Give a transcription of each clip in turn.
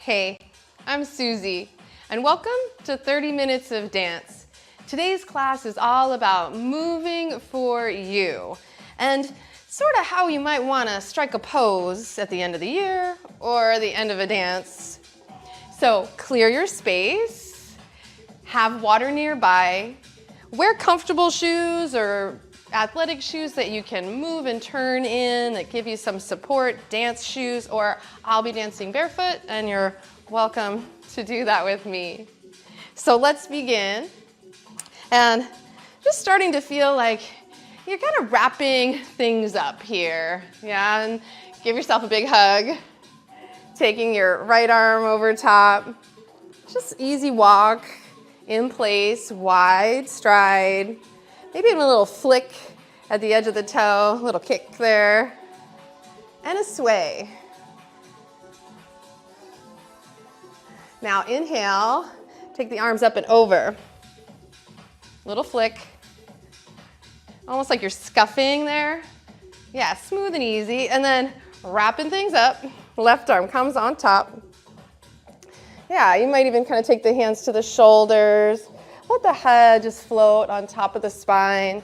Hey, I'm Suzy, and welcome to 30 Minutes of Dance. Today's class is all about moving for you, and sort of how you might want to strike a pose at the end of the year or the end of a dance. So clear your space, have water nearby, wear comfortable shoes or athletic shoes that you can move and turn in that give you some support, dance shoes, or I'll be dancing barefoot and you're welcome to do that with me. So let's begin. And just starting to feel like you're kind of wrapping things up here. Yeah, and give yourself a big hug. Taking your right arm over top. Just easy walk in place, wide stride. Maybe even a little flick at the edge of the toe, a little kick there, and a sway. Now inhale, take the arms up and over. Little flick, almost like you're scuffing there. Yeah, smooth and easy, and then wrapping things up. Left arm comes on top. Yeah, you might even kind of take the hands to the shoulders. Let the head just float on top of the spine.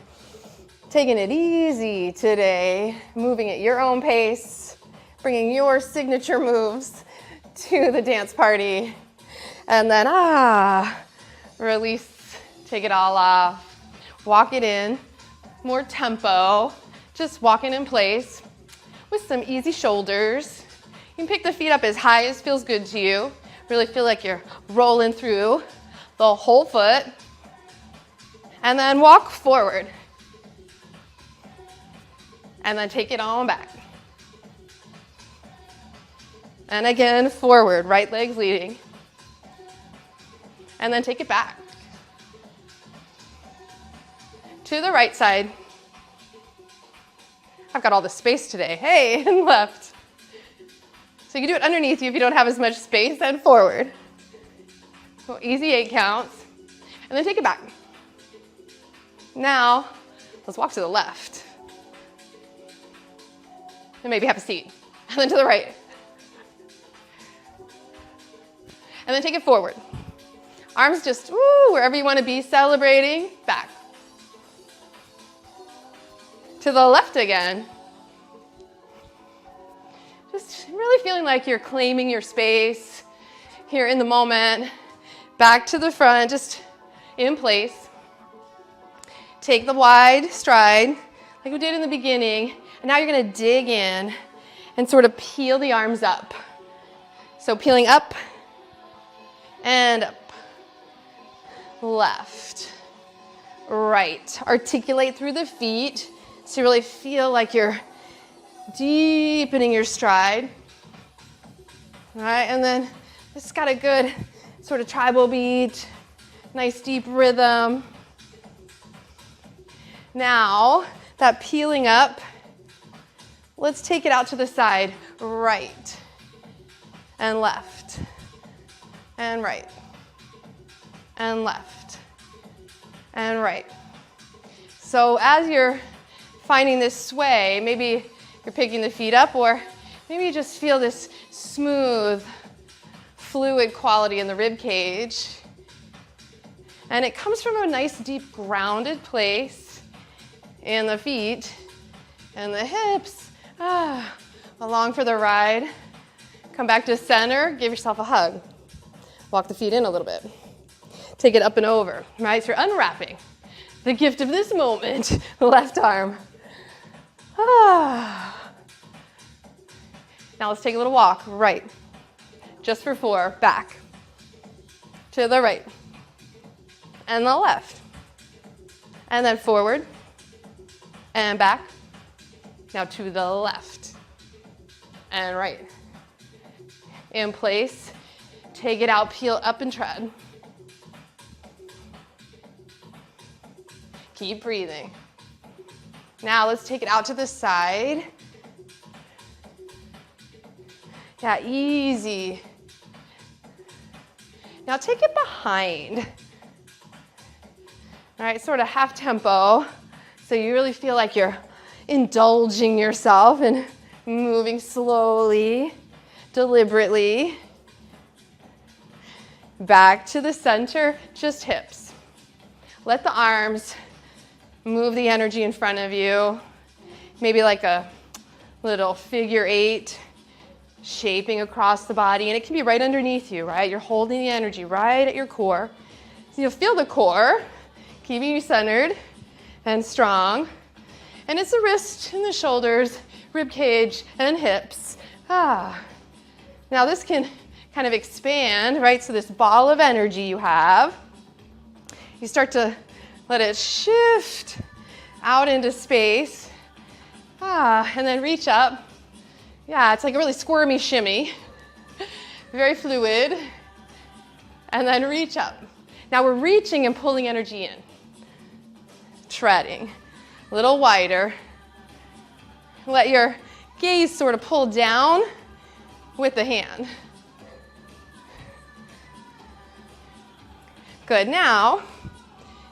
Taking it easy today, moving at your own pace, bringing your signature moves to the dance party. And then, release, take it all off. Walk it in, more tempo, just walking in place with some easy shoulders. You can pick the feet up as high as feels good to you. Really feel like you're rolling through the whole foot. And then walk forward. And then take it on back. And again, forward, right leg's leading. And then take it back. To the right side. I've got all the space today. Hey, and left. So you can do it underneath you if you don't have as much space, and forward. So easy 8 counts. And then take it back. Now, let's walk to the left. And maybe have a seat. And then to the right. And then take it forward. Arms just, wherever you want to be, celebrating. Back. To the left again. Just really feeling like you're claiming your space here in the moment. Back to the front, just in place. Take the wide stride, like we did in the beginning. And now you're going to dig in and sort of peel the arms up. So peeling up and up. Left, right. Articulate through the feet so you really feel like you're deepening your stride. All right, and then it's got a good sort of tribal beat, nice deep rhythm. Now, that peeling up, let's take it out to the side. Right and left and right and left and right. So as you're finding this sway, maybe you're picking the feet up, or maybe you just feel this smooth, fluid quality in the rib cage. And it comes from a nice, deep, grounded place in the feet and the hips. Along for the ride. Come back to center, give yourself a hug. Walk the feet in a little bit. Take it up and over, right? So you're unwrapping the gift of this moment, the left arm. Now let's take a little walk, right. Just for 4, back. To the right. And the left. And then forward. And back. Now to the left. And right. In place. Take it out, peel up and tread. Keep breathing. Now let's take it out to the side. Yeah, easy. Now take it behind. All right, sort of half tempo. So you really feel like you're indulging yourself and moving slowly, deliberately. back to the center, just hips. Let the arms move the energy in front of you, maybe like a little figure 8, shaping across the body, and it can be right underneath you, right? You're holding the energy right at your core. So you'll feel the core, keeping you centered and strong. And it's the wrist and the shoulders, rib cage and hips. Now this can kind of expand, right? So this ball of energy you have, you start to let it shift out into space. And then reach up. Yeah, it's like a really squirmy shimmy. Very fluid. And then reach up. Now we're reaching and pulling energy in. Treading. A little wider. Let your gaze sort of pull down with the hand. Good. Now,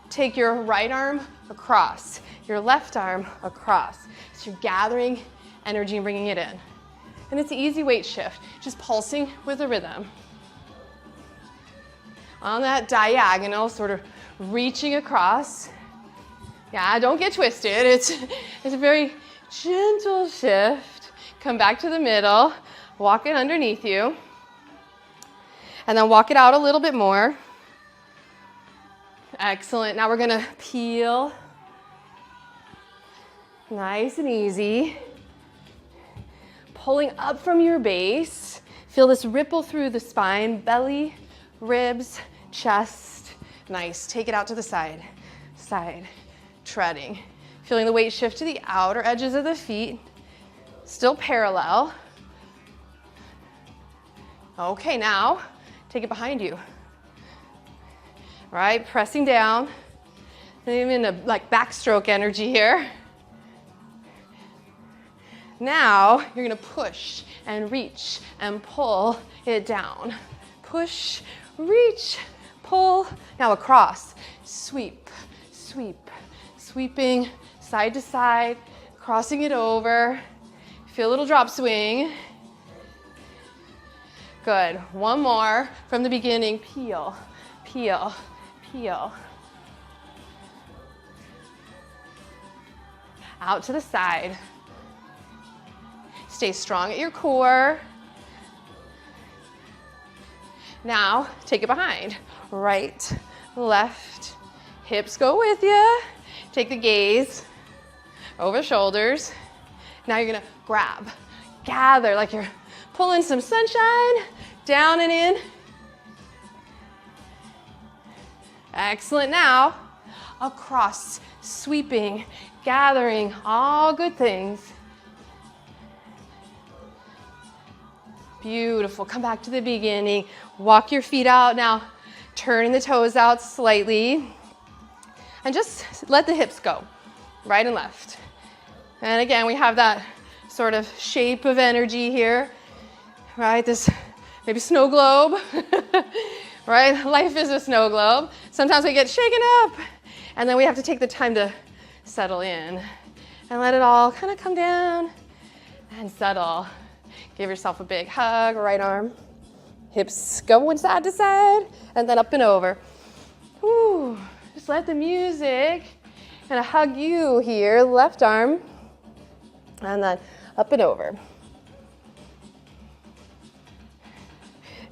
take your right arm across, your left arm across. So you're gathering energy and bringing it in. And it's an easy weight shift, just pulsing with a rhythm. On that diagonal, sort of reaching across. Yeah, don't get twisted. It's a very gentle shift. Come back to the middle, walk it underneath you, and then walk it out a little bit more. Excellent. Now we're gonna peel. Nice and easy. Pulling up from your base. Feel this ripple through the spine, belly, ribs, chest. Nice. Take it out to the side. Side. Treading. Feeling the weight shift to the outer edges of the feet. Still parallel. Okay, now take it behind you. All right, pressing down. I'm in a like backstroke energy here. Now you're gonna push and reach and pull it down. Push, reach, pull. Now across, sweep, sweep, sweeping side to side, crossing it over. Feel a little drop swing. Good, one more from the beginning. Peel, peel, peel. Out to the side. Stay strong at your core. Now, take it behind. Right, left, hips go with you. Take the gaze over shoulders. Now you're gonna grab, gather like you're pulling some sunshine, down and in. Excellent. Now, across, sweeping, gathering, all good things. Beautiful. Come back to the beginning. Walk your feet out now, turning the toes out slightly. And just let the hips go, right and left. And again, we have that sort of shape of energy here, right? This maybe snow globe, right? Life is a snow globe. Sometimes we get shaken up, and then we have to take the time to settle in and let it all kind of come down and settle. Give yourself a big hug, right arm. Hips going side to side, and then up and over. Whew. Just let the music kind of hug you here, left arm, and then up and over.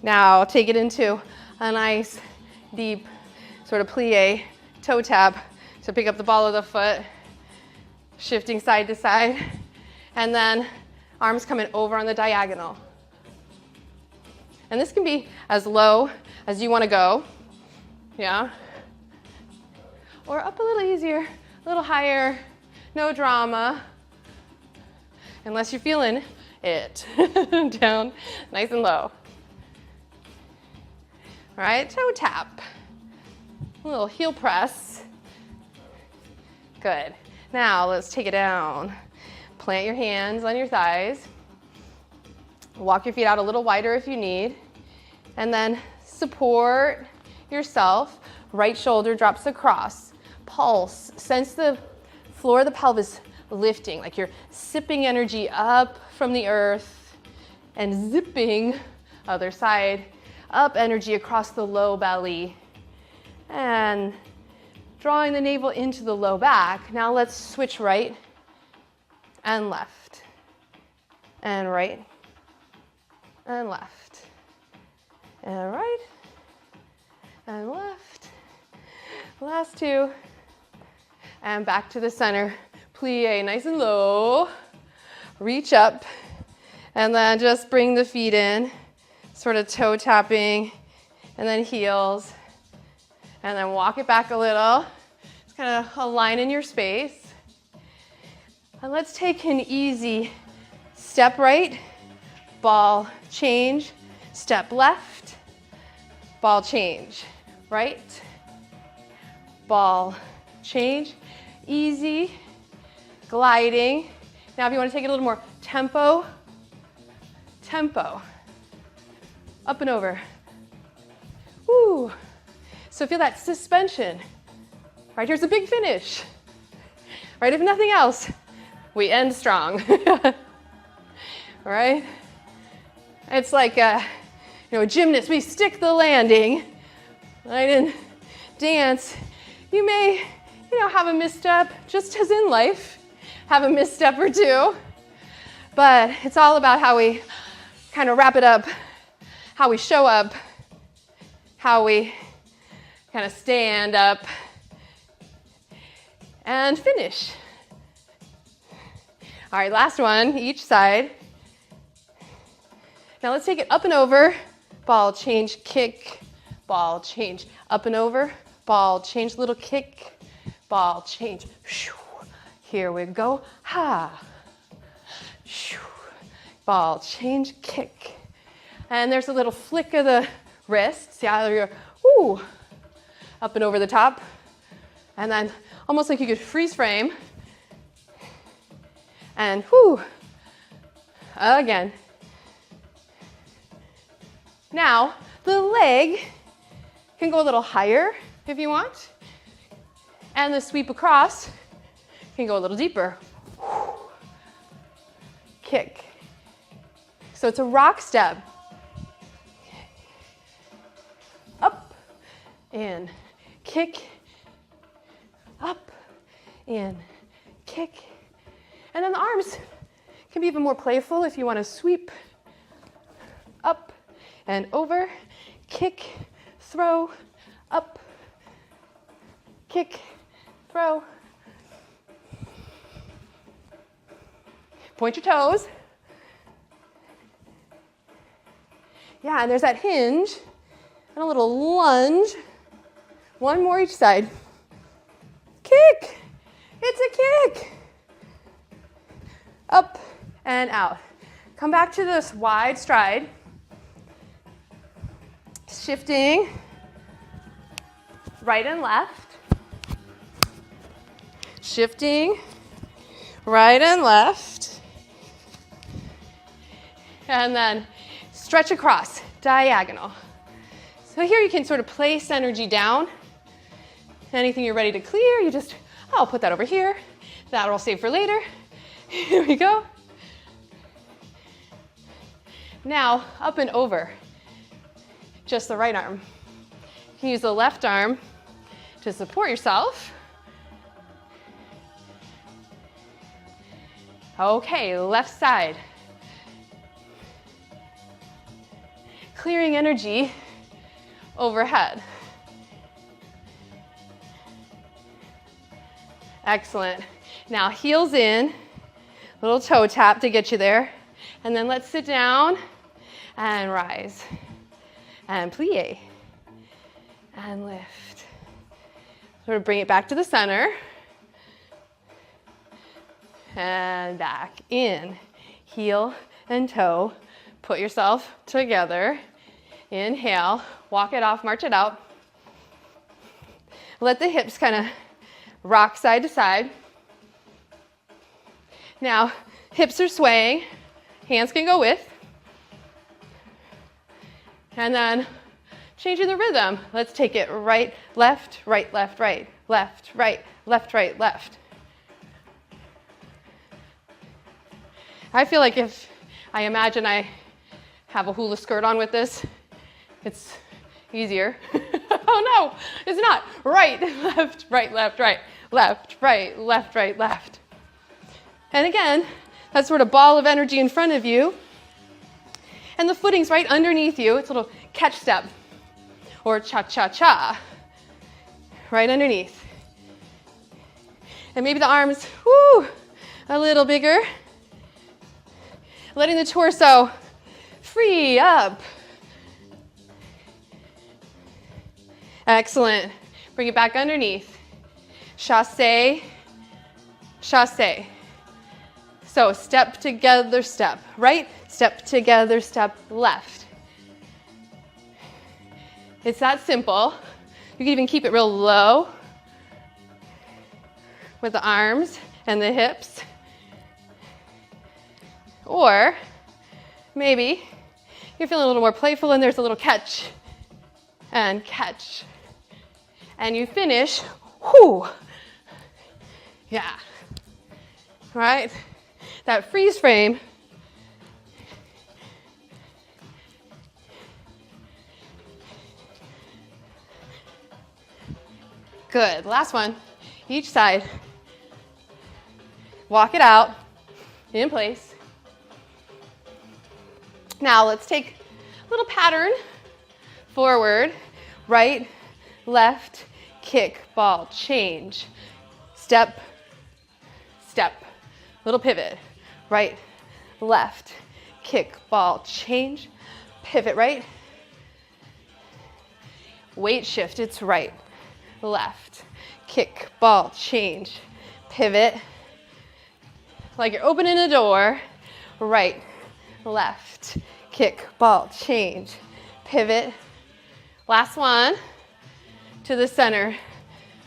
Now take it into a nice, deep sort of plie, toe tap to pick up the ball of the foot, shifting side to side, and then arms coming over on the diagonal. And this can be as low as you want to go, yeah? Or up a little easier, a little higher, no drama, unless you're feeling it. Down, nice and low. All right, toe tap, a little heel press. Good. Now let's take it down. Plant your hands on your thighs. Walk your feet out a little wider if you need. And then support yourself. Right shoulder drops across. Pulse. Sense the floor of the pelvis lifting, like you're sipping energy up from the earth and zipping other side Up energy across the low belly. And drawing the navel into the low back. Now let's switch right and left. And right and left. And right and left. Last two. And back to the center. Plie nice and low. Reach up. And then just bring the feet in. Sort of toe tapping. And then heels. And then walk it back a little. Just kind of align in your space. And let's take an easy step right, ball change, step left, ball change, right, ball change, easy, gliding. Now if you want to take it a little more tempo, up and over. Woo. So feel that suspension. Right, here's a big finish. Right, if nothing else, we end strong. All right? It's like a gymnast, we stick the landing. Right, in dance, you may, have a misstep, just as in life, have a misstep or two. But it's all about how we kind of wrap it up, how we show up, how we kind of stand up and finish. All right, last one, each side. Now let's take it up and over, ball change, kick, ball change, up and over, ball change, little kick, ball change. Here we go, ha. Ball change, kick. And there's a little flick of the wrist. See how you're, woo, up and over the top. And then almost like you could freeze frame. And whoo, again. Now, the leg can go a little higher if you want. And the sweep across can go a little deeper. Kick. So it's a rock step. Up, in, kick, up, in, kick. And then the arms can be even more playful if you want to sweep up and over, kick, throw, up, kick, throw. Point your toes. Yeah, and there's that hinge and a little lunge. One more each side. Kick. It's a kick. Up and out. Come back to this wide stride. Shifting right and left. Shifting right and left. And then stretch across, diagonal. So here you can sort of place energy down. Anything you're ready to clear, you just, I'll put that over here. That I'll save for later. Here we go. Now, up and over. Just the right arm. You can use the left arm to support yourself. Okay, left side. Clearing energy overhead. Excellent. Now heels in, little toe tap to get you there. And then let's sit down and rise. And plie. And lift. Sort of bring it back to the center. And back in. Heel and toe. Put yourself together. Inhale. Walk it off, march it out. Let the hips kind of rock side to side. Now, hips are swaying. Hands can go with. And then changing the rhythm. Let's take it right, left, right, left, right, left, right, left, right, left. I feel like if I imagine I have a hula skirt on with this, It's easier. Oh no, it's not. Right, left, right, left, right, left, right, left, right, left. And again, that sort of ball of energy in front of you. And the footing's right underneath you. It's a little catch step or cha-cha-cha right underneath. And maybe the arms, whoo, a little bigger. Letting the torso free up. Excellent. Bring it back underneath. Chassé, chassé. So step together, step, right? Step together, step, left. It's that simple. You can even keep it real low with the arms and the hips. Or maybe you're feeling a little more playful and there's a little catch and catch. And you finish, whoo. Yeah, right? That freeze frame. Good, last one, each side. Walk it out, in place. Now let's take a little pattern, forward, right, left, kick, ball, change, step, step, little pivot, right, left, kick, ball, change, pivot right, weight shift, it's right, left, kick, ball, change, pivot, like you're opening a door, right, left, kick, ball, change, pivot, last one, to the center,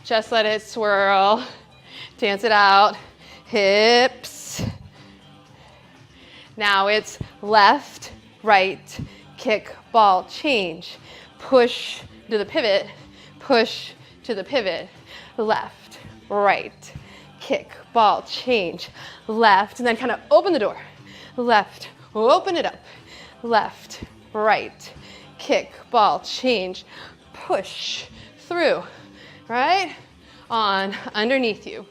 just let it swirl, dance it out, hips, now it's left, right, kick, ball, change, push to the pivot, push to the pivot, left, right, kick, ball, change, left, and then kind of open the door, left, open it up, left, right, kick, ball, change, push through, right, on underneath you.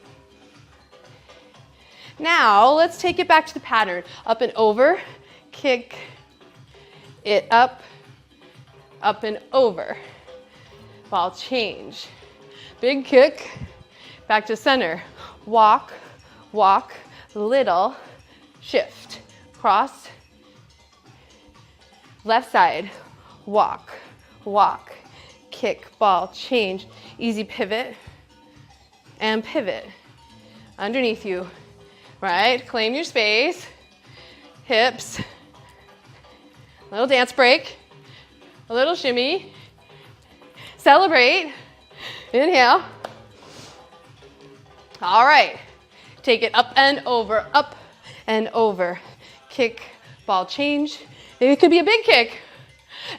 Now let's take it back to the pattern, up and over, kick it up and over, ball change, big kick, back to center, walk, walk, little, shift, cross, left side, walk, walk, kick, ball, change, easy pivot, and pivot, underneath you, right, claim your space, hips, little dance break, a little shimmy, celebrate, inhale, all right, take it up and over, kick, ball, change, it could be a big kick,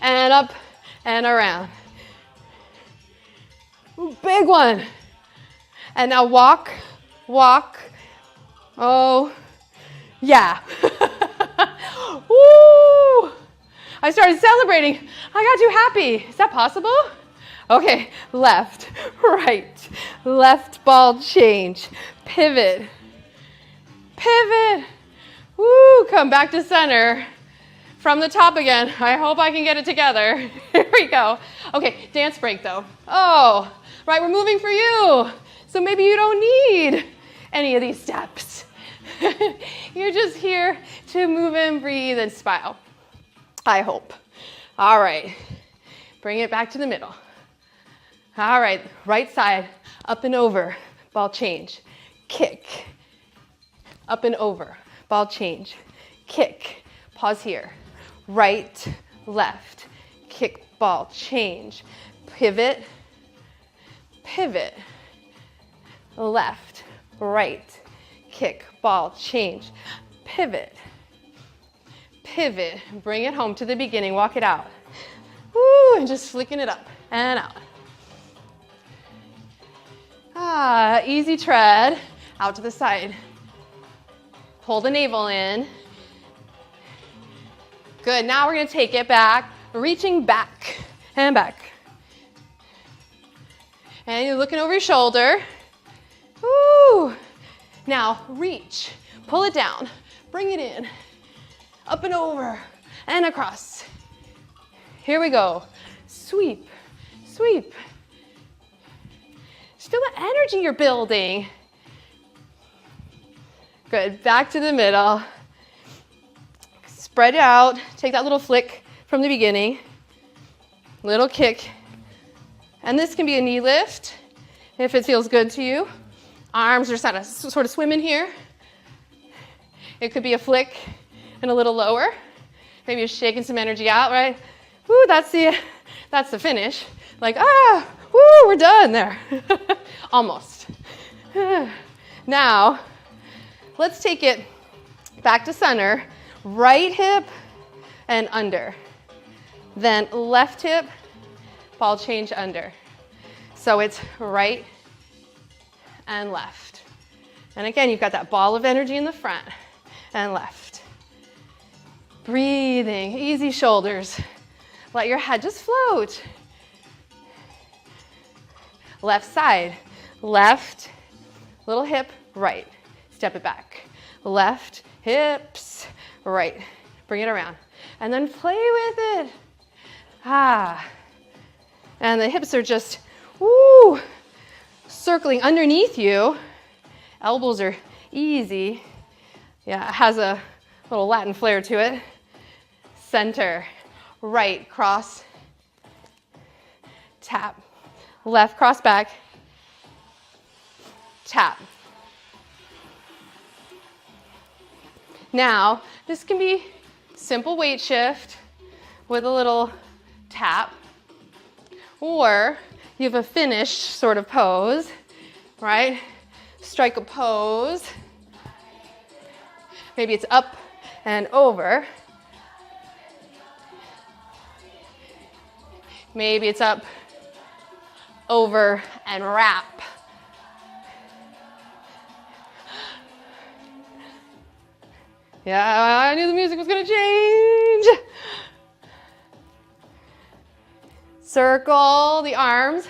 and up and around, big one, and now walk, walk, oh, yeah, woo, I started celebrating, I got too happy, is that possible? Okay, left, right, left ball change, pivot, pivot, woo, come back to center, from the top again, I hope I can get it together, here we go, okay, dance break though, oh, right, we're moving for you, so maybe you don't need any of these steps, you're just here to move and breathe and smile, I hope, all right, bring it back to the middle. All right, right side, up and over, ball change, kick, up and over, ball change, kick, pause here, right, left, kick, ball, change, pivot, pivot, left, right, kick, ball, change, pivot, pivot, bring it home to the beginning, walk it out, woo, and just flicking it up and out. Ah, easy tread, out to the side. Pull the navel in. Good, now we're gonna take it back, reaching back and back. And you're looking over your shoulder. Woo! Now reach, pull it down, bring it in, up and over, and across. Here we go. Sweep, sweep. Just feel the energy you're building. Good, back to the middle. Spread it out, take that little flick from the beginning. Little kick. And this can be a knee lift if it feels good to you. Arms are sort of swimming here. It could be a flick and a little lower. Maybe you're shaking some energy out, right? Woo, that's the finish. Like, woo, we're done there. Almost. Now, let's take it back to center. Right hip and under. Then left hip, ball change under. So it's right and left. And again, you've got that ball of energy in the front and left. Breathing, easy shoulders. Let your head just float. Left side, left, little hip, right. Step it back. Left, hips, right. Bring it around. And then play with it. And the hips are just, woo, circling underneath you. Elbows are easy. Yeah, it has a little Latin flair to it. Center, right, cross, tap. Left, cross back, tap. Now, this can be simple weight shift with a little tap, or you have a finished sort of pose, right? Strike a pose. Maybe it's up and over. Maybe it's up, over, and wrap. Yeah, I knew the music was gonna change. Circle the arms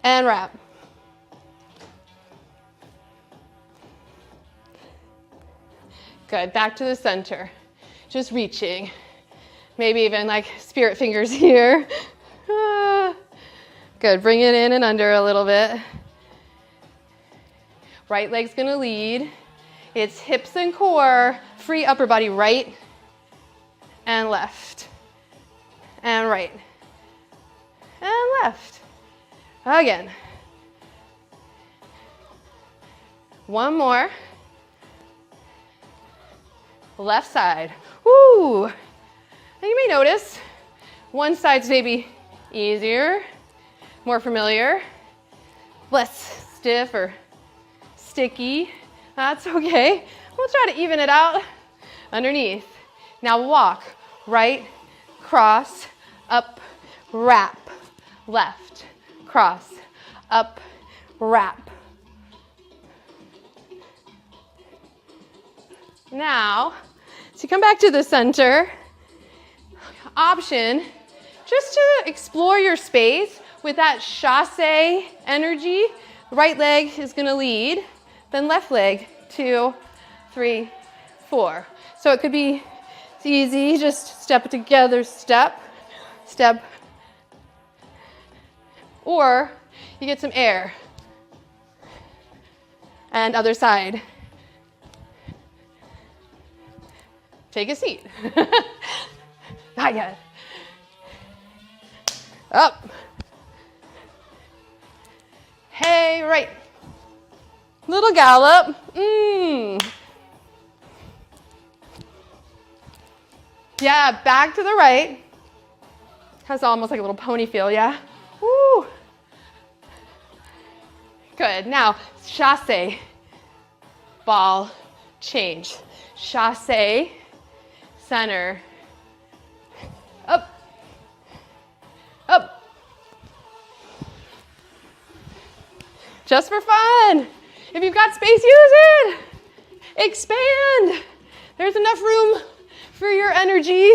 and wrap. Good, back to the center. Just reaching. Maybe even like spirit fingers here. Good, bring it in and under a little bit. Right leg's gonna lead. It's hips and core, free upper body, right and left, and right, and left. Again. One more. Left side. Woo! And you may notice one side's maybe easier, more familiar, less stiff or sticky. That's okay. We'll try to even it out underneath. Now walk, right, cross, up, wrap, left, cross, up, wrap. Now, so come back to the center. Option, just to explore your space with that chassé energy. Right leg is gonna lead. Then left leg, 2, 3, 4. So it could be, it's easy, just step it together, step, step. Or you get some air. And other side. Take a seat. Not yet. Up. Hey, right. Little gallop. Yeah, back to the right. Has almost like a little pony feel, yeah? Woo. Good. Now, chassé. Ball, change. Chassé, center. Up. Up. Just for fun. If you've got space, use it. Expand. There's enough room for your energy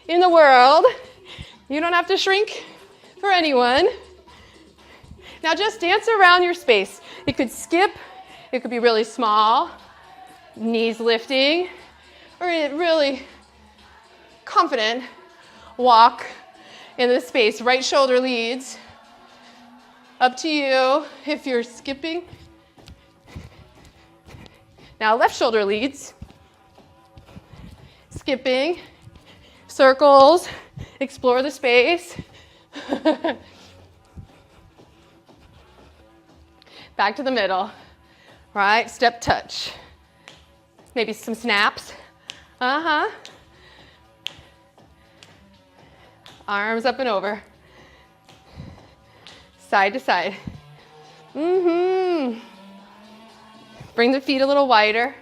in the world. You don't have to shrink for anyone. Now just dance around your space. It could skip, it could be really small, knees lifting, or a really confident walk in the space. Right shoulder leads. Up to you if you're skipping. Now left shoulder leads. Skipping, circles, explore the space. Back to the middle, right? Step touch. Maybe some snaps. Arms up and over. Side to side. Bring the feet a little wider.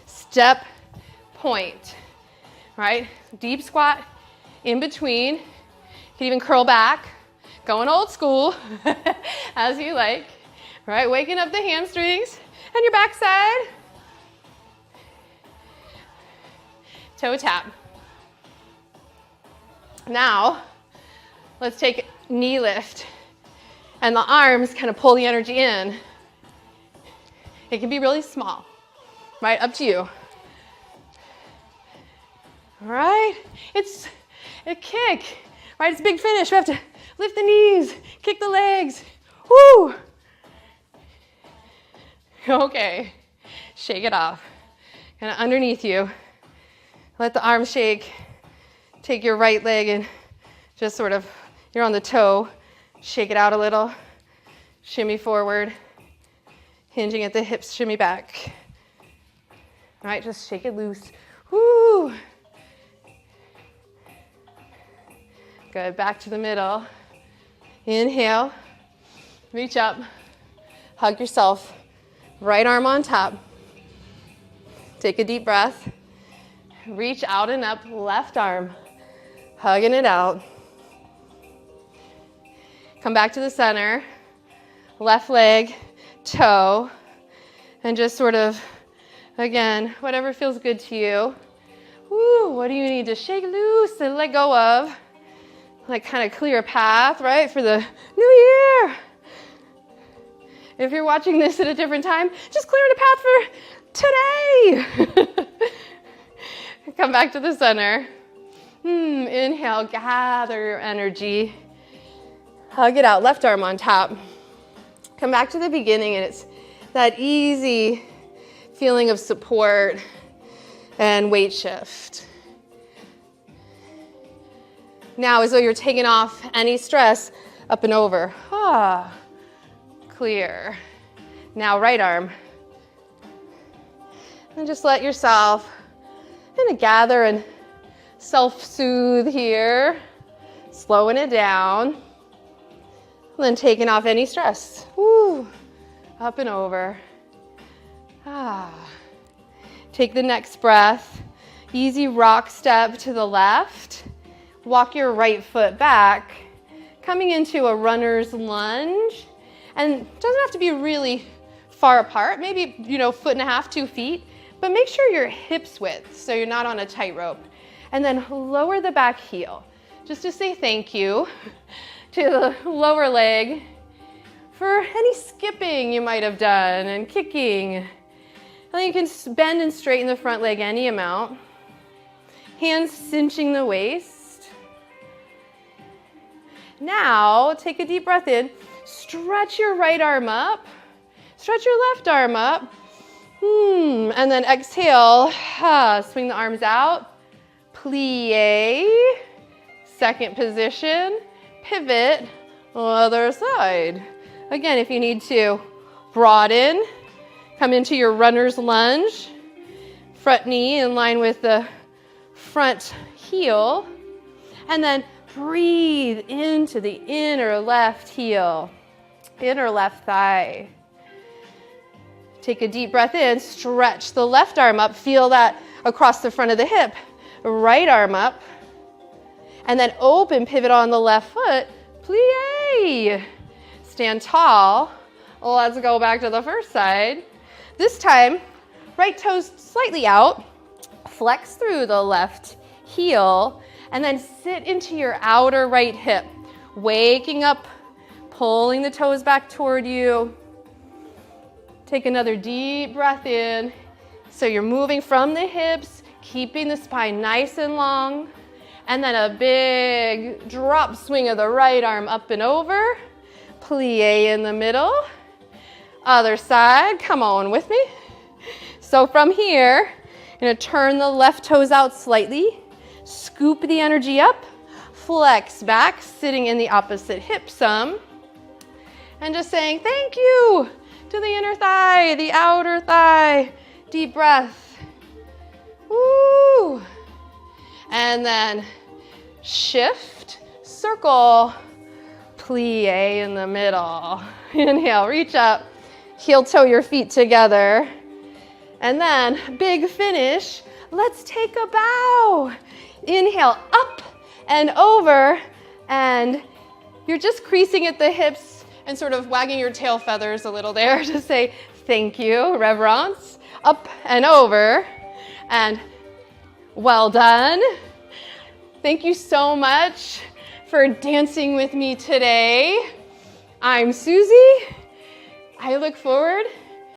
Step, point, right? Deep squat in between. You can even curl back. Going old school, as you like. Right, waking up the hamstrings and your backside. Toe tap. Now, let's take knee lift. And the arms kind of pull the energy in. It can be really small, right? Up to you. All right, it's a kick, right? It's a big finish. We have to lift the knees, kick the legs. Woo! Okay, shake it off. Kind of underneath you. Let the arms shake. Take your right leg and just sort of, you're on the toe. Shake it out a little. Shimmy forward. Hinging at the hips, shimmy back. All right, just shake it loose. Woo! Good, back to the middle. Inhale. Reach up. Hug yourself. Right arm on top. Take a deep breath. Reach out and up, left arm. Hugging it out. Come back to the center. Left leg, toe. And just sort of, again, whatever feels good to you. Woo, what do you need to shake loose and let go of? Like kind of clear a path, right, for the new year. If you're watching this at a different time, just clearing a path for today. Come back to the center. Inhale, gather your energy. Hug it out, left arm on top. Come back to the beginning, and it's that easy feeling of support and weight shift. Now, as though you're taking off any stress, up and over. Clear. Now, right arm. And just let yourself kind of gather and self-soothe here. Slowing it down. And then taking off any stress. Woo. Up and over. Take the next breath. Easy rock step to the left. Walk your right foot back. Coming into a runner's lunge. And it doesn't have to be really far apart, maybe, foot and a half, 2 feet, but make sure you're hips width so you're not on a tightrope. And then lower the back heel, just to say thank you to the lower leg for any skipping you might have done and kicking. And then you can bend and straighten the front leg any amount. Hands cinching the waist. Now, take a deep breath in. Stretch your right arm up. Stretch your left arm up. And then exhale. Swing the arms out. Plie. Second position. Pivot. Other side. Again, if you need to broaden, come into your runner's lunge. Front knee in line with the front heel. And then breathe into the inner left heel. Inner left thigh. Take a deep breath in, stretch the left arm up, feel that across the front of the hip. Right arm up, and then open pivot on the left foot, plie. Stand tall. Let's go back to the first side. This time, right toes slightly out, flex through the left heel, And then sit into your outer right hip, waking up, pulling the toes back toward you. Take another deep breath in. So you're moving from the hips, keeping the spine nice and long. And then a big drop swing of the right arm up and over. Plie in the middle. Other side, come on with me. So from here, I'm gonna turn the left toes out slightly, scoop the energy up, flex back, sitting in the opposite hip some, and just saying thank you to the inner thigh, the outer thigh. Deep breath. Woo! And then shift, circle, plie in the middle. Inhale, reach up, heel toe your feet together. And then big finish, let's take a bow. Inhale, up and over, and you're just creasing at the hips and sort of wagging your tail feathers a little there to say thank you, reverence. Up and over, and well done. Thank you so much for dancing with me today. I'm Suzy. I look forward